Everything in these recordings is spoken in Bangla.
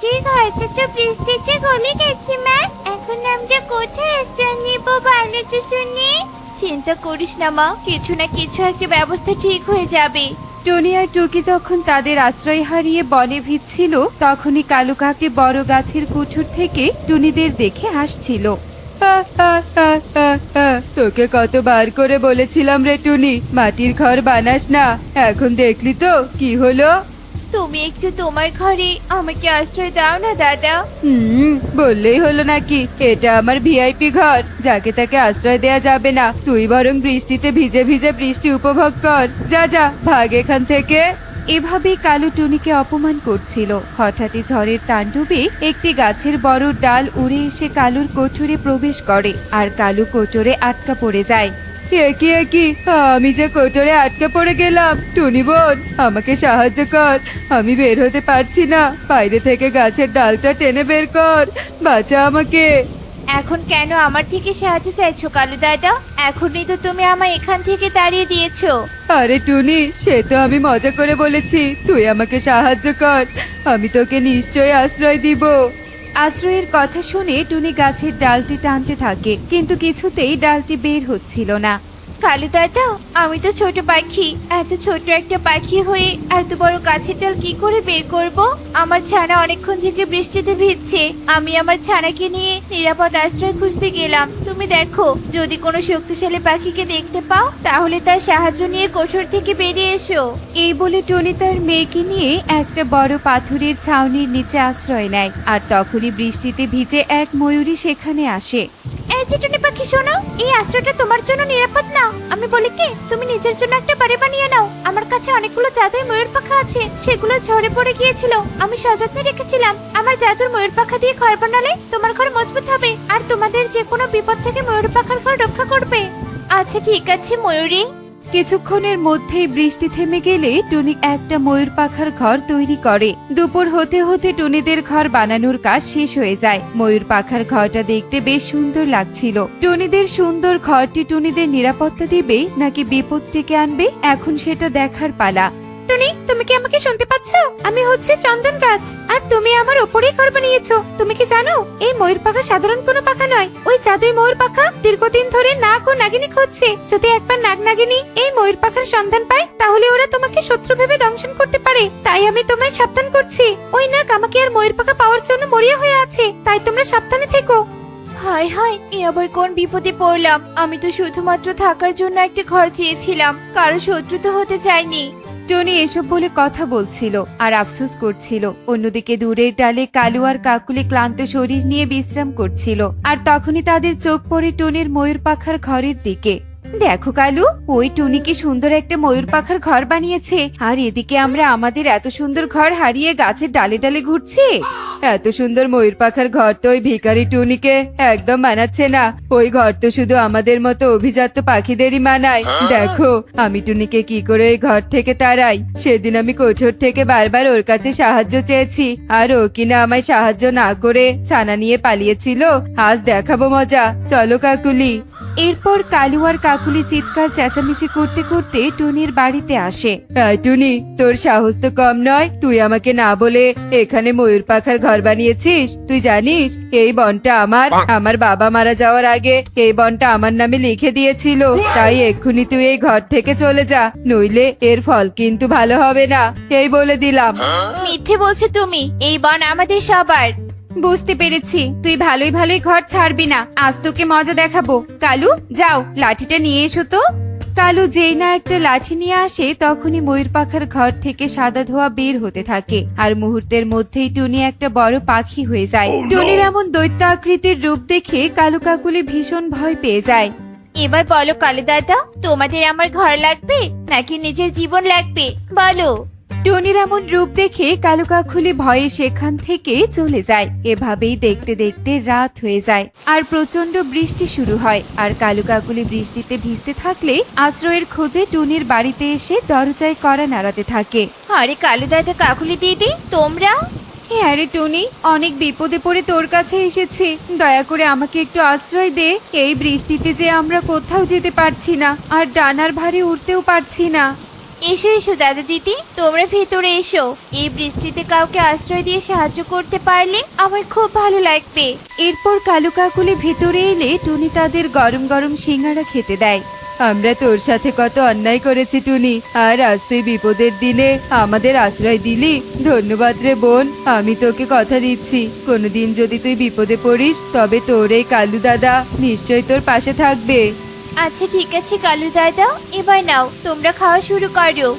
মাটির ঘরটা তো বৃষ্টিতে গলে গেছে মা। এখন আমরা কোথায় আশ্রয় নিব বলো তো শুনি। চিন্তা করিস না মা, কিছু না কিছু একটা ব্যবস্থা ঠিক হয়ে যাবে। টনি আর টুকি যখন তাদের আশ্রয় হারিয়ে বনে ভিজছিল তখনই কালু কাকটি বড় গাছের কুঠুর থেকে টুনিদের দেখে হাসছিল। তোকে কতবার করে বলেছিলাম রে টুনি, মাটির ঘর বানাস না, এখন দেখলি তো কি হলো। তুমি একটু তোমার ঘরে আমাকে আশ্রয় দাও না দাদা। বললেই হলো নাকি, এটা আমার ভিআইপি ঘর, যাকে তাকে আশ্রয় দেয়া যাবে না। তুই বরং বৃষ্টিতে ভিজে ভিজে বৃষ্টি উপভোগ কর, যা যা ভাগ এখান থেকে। এভাবেই কালু টুনিকে অপমান করছিল। হঠাৎই ঝড়ের তাণ্ডবে একটি গাছের বড় ডাল উড়ে এসে কালুর কোঠরে প্রবেশ করে আর কালু কোঠরে আটকা পড়ে যায়। একই আমি যে কোঠরে আটকে পড়ে গেলাম। টুনি বোন, আমাকে সাহায্য কর, আমি বের হতে পারছি না। বাইরে থেকে গাছের ডালটা টেনে বের কর, বাঁচা আমাকে। এখন কেন আমার থেকে সাহায্য চাইছো কালু দাদা? এখনই তো তুমি আমায় এখান থেকে তাড়িয়ে দিয়েছো। আরে টুনি, সে তো আমি মজা করে বলেছি, তুই আমাকে সাহায্য কর, আমি তোকে নিশ্চয়ই আশ্রয় দিব। আশ্রয়ের কথা শুনে টুনি গাছের ডালটি টানতে থাকে, কিন্তু কিছুতেই ডালটি বের হচ্ছিল না। কালু দাদা, আমি তো ছোট পাখি, এত ছোট একটা পাখি হয়ে এত বড় গাছের ডাল কি করে বের করব? আমার ছানা অনেকক্ষণ থেকে বৃষ্টিতে ভিজছে। আমি আমার ছানাকে নিয়ে নিরাপদ আশ্রয় খুঁজতে গেলাম। তুমি দেখো, যদি কোনো শক্তিশালী পাখিকে দেখতে পাও তাহলে তার সাহায্য নিয়ে কোঠর থেকে বেরিয়ে এসো। এই বলে টনি তার মেয়েকে নিয়ে একটা বড় পাথরের ছাউনির নিচে আশ্রয় নেয়। আর তখনই বৃষ্টিতে ভিজে এক ময়ূরী সেখানে আসে। এই যে টুনি পাখি, শোনো, এই আশ্রয়টা তোমার জন্য নিরাপদ না। আমি বলি কি, তুমি নিজের জন্য একটা বাড়ি বানিয়ে নাও। আমার কাছে অনেকগুলো জাদুর ময়ূর পাখা আছে, সেগুলো ঝড়ে পড়ে গিয়েছিল, আমি সযত্নে রেখেছিলাম। আমার জাদুর ময়ূর পাখা দিয়ে ঘর বানালে তোমার ঘর মজবুত হবে, আর তোমাদের যে কোনো বিপদ থেকে ময়ূর পাখার ঘর রক্ষা করবে। আচ্ছা ঠিক আছে ময়ূরী। কিছুক্ষণের মধ্যেই বৃষ্টি থেমে গেলে টুনি একটা ময়ূর পাখার ঘর তৈরি করে। দুপুর হতে হতে টুনিদের ঘর বানানোর কাজ শেষ হয়ে যায়। ময়ূর পাখার ঘরটা দেখতে বেশ সুন্দর লাগছিল। টুনিদের সুন্দর ঘরটি টুনিদের নিরাপত্তা দিবে নাকি বিপদ ডেকে আনবে, এখন সেটা দেখার পালা। টুনি, তুমি কি আমাকে শুনতে পাচ্ছ? আমি হচ্ছে চন্দন গাছ, আর তুমি আমার উপরেই ঘর বানিয়েছো। তুমি কি জানো, এই ময়ূর পাখা সাধারণ কোনো পাখা নয়, ওই জাদুই ময়ূর পাখা দীর্ঘদিন ধরে নাগ ও নাগিনী খুঁজছে। যদি একবার নাগ নাগিনী এই ময়ূর পাখার সন্ধান পায় তাহলে ওরা তোমাকে শত্রু ভেবে দংশন করতে পারে। তাই আমি তোমায় সাবধান করছি। ওই নাগ আমাকে আর ময়ূর পাখা পাওয়ার জন্য মরিয়া হয়ে আছে, তাই তোমরা সাবধানে থেকো। হায় হায়, এ আবার কোন বিপদে পড়লাম? আমি তো শুধুমাত্র থাকার জন্য একটা ঘর চেয়েছিলাম, কারো শত্রু তো হতে চাইনি। টনি এসব বলে কথা বলছিল আর আফসোস করছিল। অন্যদিকে দূরের ডালে কালু আর কাকুলি ক্লান্ত শরীর নিয়ে বিশ্রাম করছিল। আর তখনই তাদের চোখ পড়ে টনির ময়ূর পাখার ঘরের দিকে। দেখো কালু, ওই টুনি কি সুন্দর একটা ময়ূর পাখার ঘর বানিয়েছে, আর এদিকে আমরা আমাদের এত সুন্দর ঘর হারিয়ে গাছের ডালে ডালে ঘুরছি। এত সুন্দর ময়ূর পাখার ঘর তো ওই ভিখারি টুনিকে একদম মানাচ্ছে না। ওই ঘর তো শুধু আমাদের মতো অভিজাত পাখিদেরই মানায়। দেখো, আমি টুনিকে কি করে ওই ঘর থেকে তাড়াই। সেদিন আমি কোঠর থেকে বারবার ওর কাছে সাহায্য চেয়েছি, আর ও কিনা আমায় সাহায্য না করে ছানা নিয়ে পালিয়েছিল। আজ দেখাবো মজা, চলো কাকুলি। এরপর কালু আর কাকুলি চিৎকার চেঁচামেচি করতে করতে টুনির বাড়িতে আসে। টুনি, তোর সাহস তো কম নয়, তুই আমাকে না বলে এখানে ময়ূর পাখার ঘর বানিয়েছিস। তুই জানিস এই বনটা আমার বাবা মারা যাওয়ার আগে এই বনটা আমার নামে লিখে দিয়েছিল। তাই এক্ষুনি তুই এই ঘর থেকে চলে যা, নইলে এর ফল কিন্তু ভালো হবে না, এই বলে দিলাম। মিথ্যে বলছো তুমি, এই বন আমাদের সবার। বুঝতে পেরেছি, তুই ভালোই ভালোই ঘর ছাড়বি না, আজ তোকে মজা দেখাবো। কালু, যাও লাঠিটা নিয়ে এসো তো। কালু যেই না একটা লাঠি নিয়ে আসে তখনই ময়ূর পাখার ঘর থেকে সাদা ধোঁয়া বের হতে থাকে, আর মুহূর্তের মধ্যেই টুনি একটা বড় পাখি হয়ে যায়। টুনির এমন দৈত্য আকৃতির রূপ দেখে কালু কাকুলি ভীষণ ভয় পেয়ে যায়। এবার বলো কালু দাদা, তোমাদের আমার ঘর লাগবে নাকি নিজের জীবন লাগবে, বলো। টনির এমন রূপ দেখে কালু কাকুলি ভয়ে সেখান থেকে চলে যায়। এভাবেই দেখতে দেখতে রাত হয়ে যায় আর প্রচন্ড বৃষ্টি শুরু হয়। আর কালু কাকুলি বৃষ্টিতে ভিজতে থাকলে আশ্রয়ের খোঁজে টুনির বাড়িতে এসে দরজায় কড়া নাড়াতে থাকে। আরে কালু দাদা, কাকুলি দিদি, তোমরা? হ্যাঁ রে টনি, অনেক বিপদে পড়ে তোর কাছে এসেছি, দয়া করে আমাকে একটু আশ্রয় দে। এই বৃষ্টিতে যে আমরা কোথাও যেতে পারছি না, আর ডানার ভারে উঠতেও পারছি না। এসো এসো দাদা দিদি, তোমরা ভেতরে এসো। এই বৃষ্টিতে কাউকে আশ্রয় দিয়ে সাহায্য করতে পারলে আমার খুব ভালো লাগবে। এরপর কালু কাকুলি ভেতরে এলে টুনি তাদের গরম গরম সিঙ্গারা খেতে দেয়। আমরা তোর সাথে কত অন্যায় করেছি টুনি, আর আজ তুই বিপদের দিনে আমাদের আশ্রয় দিলি। ধন্যবাদ রে বোন। আমি তোকে কথা দিচ্ছি, কোনোদিন যদি তুই বিপদে পড়িস তবে তোর এই কালু দাদা নিশ্চয়ই তোর পাশে থাকবে। আচ্ছা ঠিক আছে কালু দাদা, এবার নাও তোমরা খাওয়া শুরু করো।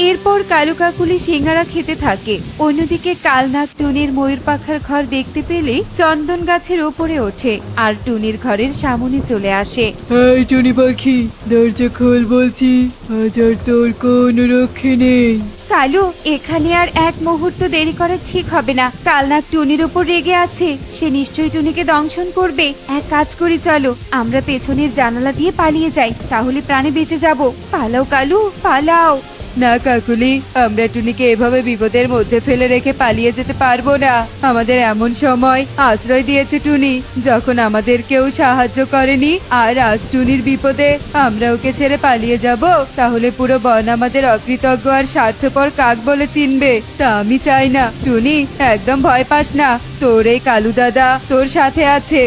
এরপর কালু কাকুলি সিঙ্গারা খেতে থাকে। অন্যদিকে কালনাগ টুনির ময়ূর পাখার ঘর দেখতে পেলে চন্দন গাছের ওপরে ওঠে আর টুনির ঘরের সামনে চলে আসে। এই টুনি পাখি, দরজা খোল বলছি, আজ আর তোর কোনো রক্ষে নেই। কালু, এখানে আর এক মুহূর্ত দেরি করা ঠিক হবে না। কালনাগ টুনির উপর রেগে আছে, সে নিশ্চয়ই টুনিকে দংশন করবে। এক কাজ করি, চলো আমরা পেছনের জানালা দিয়ে পালিয়ে যাই, তাহলে প্রাণে বেঁচে যাব। পালাও কালু, পালাও। না কাকুলি, আমরা টুনিকে এভাবে বিপদের মধ্যে ফেলে রেখে পালিয়ে যেতে পারবো না। আমাদের এমন সময় আশ্রয় দিয়েছে টুনি, যখন আমাদের কেউ সাহায্য করেনি, আর আজ টুনির বিপদে আমরা ওকে ছেড়ে পালিয়ে যাব, তাহলে পুরো বন আমাদের অকৃতজ্ঞ আর স্বার্থপর কাক বলে চিনবে। তা আমি চাই না। টুনি, একদম ভয় পাস না, তোর এই কালু দাদা তোর সাথে আছে।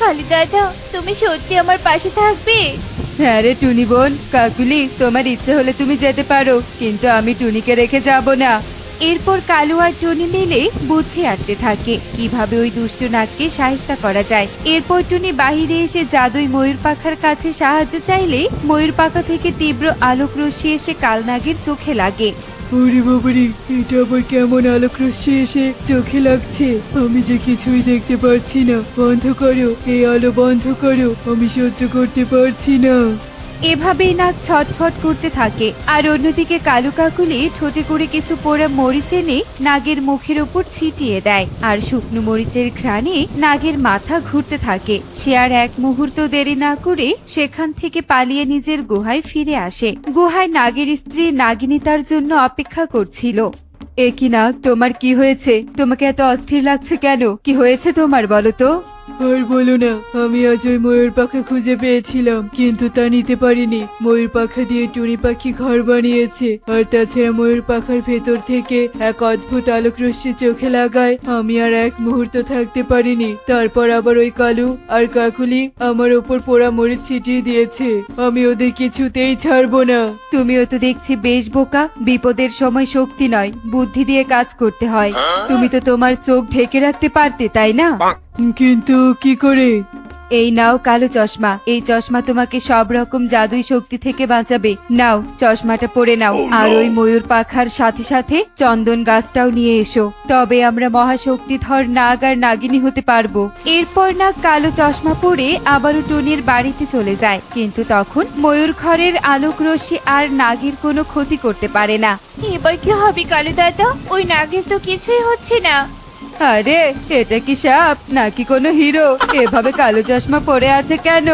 কালু দাদা, তুমি সত্যি আমার পাশে থাকবে? হ্যাঁ রে টুনি বোন। কাকুলি, তোমার ইচ্ছে হলে তুমি যেতে পারো, কিন্তু আমি টুনিকে রেখে যাব না। এরপর কালু আর টুনি মিলে বুদ্ধি আঁটতে থাকে কিভাবে ওই দুষ্ট নাগকে সাহায্য করা যায়। এরপর টুনি বাহিরে এসে জাদুই ময়ূর পাখার কাছে সাহায্য চাইলে ময়ূর পাখা থেকে তীব্র আলোক রশ্মি এসে কালনাগের চোখে লাগে। ওরে বাবারে, এটা আবার কেমন আলোক রশ্মি এসে চোখে লাগছে? আমি যে কিছুই দেখতে পাচ্ছি না। বন্ধ করো, এই আলো বন্ধ করো, আমি সহ্য করতে পারছি না। এভাবেই নাগ ছটফট করতে থাকে। আর অন্যদিকে কালু কাকুলি ঠোঁটে করে কিছু পোড়া মরিচ এনে নাগের মুখের উপর ছিটিয়ে দেয়, আর শুকনো মরিচের ঘ্রাণে নাগের মাথা ঘুরতে থাকে। সে আর এক মুহূর্ত দেরি না করে সেখান থেকে পালিয়ে নিজের গুহায় ফিরে আসে। গুহায় নাগের স্ত্রী নাগিনী তার জন্য অপেক্ষা করছিল। এ কি নাগ, তোমার কি হয়েছে? তোমাকে এত অস্থির লাগছে কেন? কি হয়েছে তোমার, বলো তো? আর বলো না, আমি আজ ওই ময়ূর পাখা খুঁজে পেয়েছিলাম, কিন্তু তা নিতে পারিনি। ময়ূর পাখা দিয়ে টুনি পাখি ঘর বানিয়েছে, আর তাছাড়া ময়ূর পাখার ভেতর থেকে এক অদ্ভুত আলোক রশ্মি চোখে লাগায় আমি আর এক মুহূর্ত থাকতে পারিনি। তারপর আবার ওই কালু আর কাকুলি আমার ওপর পোড়া মরিচ ছিটিয়ে দিয়েছে। আমি ওদের কিছুতেই ছাড়বো না। তুমিও তো দেখছি বেশ বোকা। বিপদের সময় শক্তি নয়, বুদ্ধি দিয়ে কাজ করতে হয়। তুমি তো তোমার চোখ ঢেকে রাখতে পারতে, তাই না? কিন্তু কি করে? এই নাও কালো চশমা। এই চশমা তোমাকে সব রকম জাদুই শক্তি থেকে বাঁচাবে। নাও, চশমাটা পরে নাও। আর ওই ময়ূর পাখার সাথে সাথে চন্দন গাছটাও নিয়ে এসো, তবে আমরা মহাশক্তিধর নাগ আর নাগিনী হতে পারবো। এরপর নাগ কালো চশমা পরে আবারও টুনির বাড়িতে চলে যায়, কিন্তু তখন ময়ূর ঘরের আলোক রশ্মি আর নাগের কোনো ক্ষতি করতে পারে না। এবার কি হবে কালু দাদা? ওই নাগের তো কিছুই হচ্ছে না। আরে, এটা কি সাপ নাকি কোনো হিরো? এভাবে কালো চশমা পরে আছে কেন?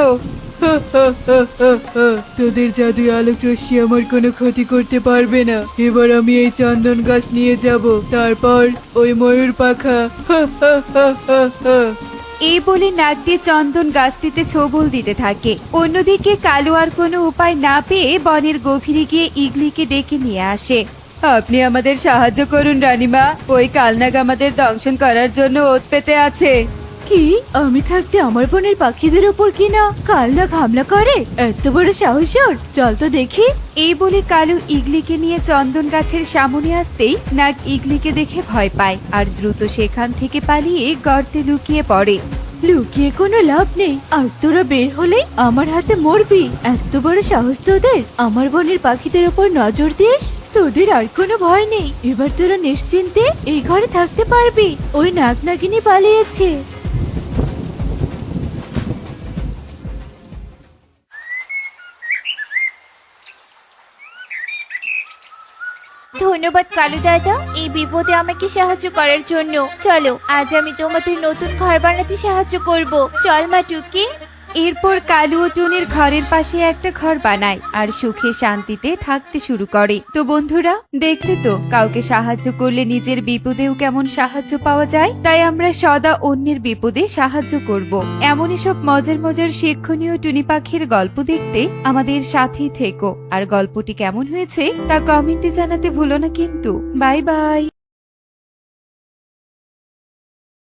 তোদের জাদুই আলোক রশ্মি আমার কোনো ক্ষতি করতে পারবে না। এবার আমি এই চন্দন গাছ নিয়ে যাব, তারপর ওই ময়ূর পাখা। এই বলে নাগটি চন্দন গাছটিতে ছোবল দিতে থাকে। অন্যদিকে কালু আর কোনো উপায় না পেয়ে বনের গভীরে গিয়ে ইগলিকে ডেকে নিয়ে আসে। আপনি আমাদের সাহায্য করুন রানীমা, ওই কালনাগ আমাদের দংশন করার জন্য ওত পেতে আছে। কি, আমি থাকতে আমার বনের পাখিদের উপর কি না কালনাগ হামলা করে? এত বড় সাহস ওর! চল তো দেখি। এই বলে কালু ইগলিকে নিয়ে চন্দন গাছের সামনে আসতেই নাগ ইগলিকে দেখে ভয় পায় আর দ্রুত সেখান থেকে পালিয়ে গর্তে লুকিয়ে পড়ে। লুকিয়ে কোনো লাভ নেই, আজ তোরা বের হলে আমার হাতে মরবি। এত বড় সাহস তোদের আমার বনের পাখিদের উপর নজর দিস? তোদের আর কোনো ভয় নেই। এবার তোরা নিশ্চিন্তে এই ঘরে থাকতে পারবি। ওই নাগ নাগিনী পালিয়েছে। ধন্যবাদ কালু দাদা, এই বিপদে আমাকে সাহায্য করার জন্য। চলো, আজ আমি তোমাদের নতুন ঘর বানাতে সাহায্য করব। চল মা টুকি। এরপর কালু ও টুনির ঘরের পাশে একটা ঘর বানায় আর সুখে শান্তিতে থাকতে শুরু করে। তো বন্ধুরা, দেখলে তো কাউকে সাহায্য করলে নিজের বিপদেও কেমন সাহায্য পাওয়া যায়। তাই আমরা সদা অন্যের বিপদে সাহায্য করব। এমনই সব মজার মজার শিক্ষণীয় টুনি পাখির গল্প দেখতে আমাদের সাথেই থেকো। আর গল্পটি কেমন হয়েছে তা কমেন্টে জানাতে ভুলো না কিন্তু। Bye bye.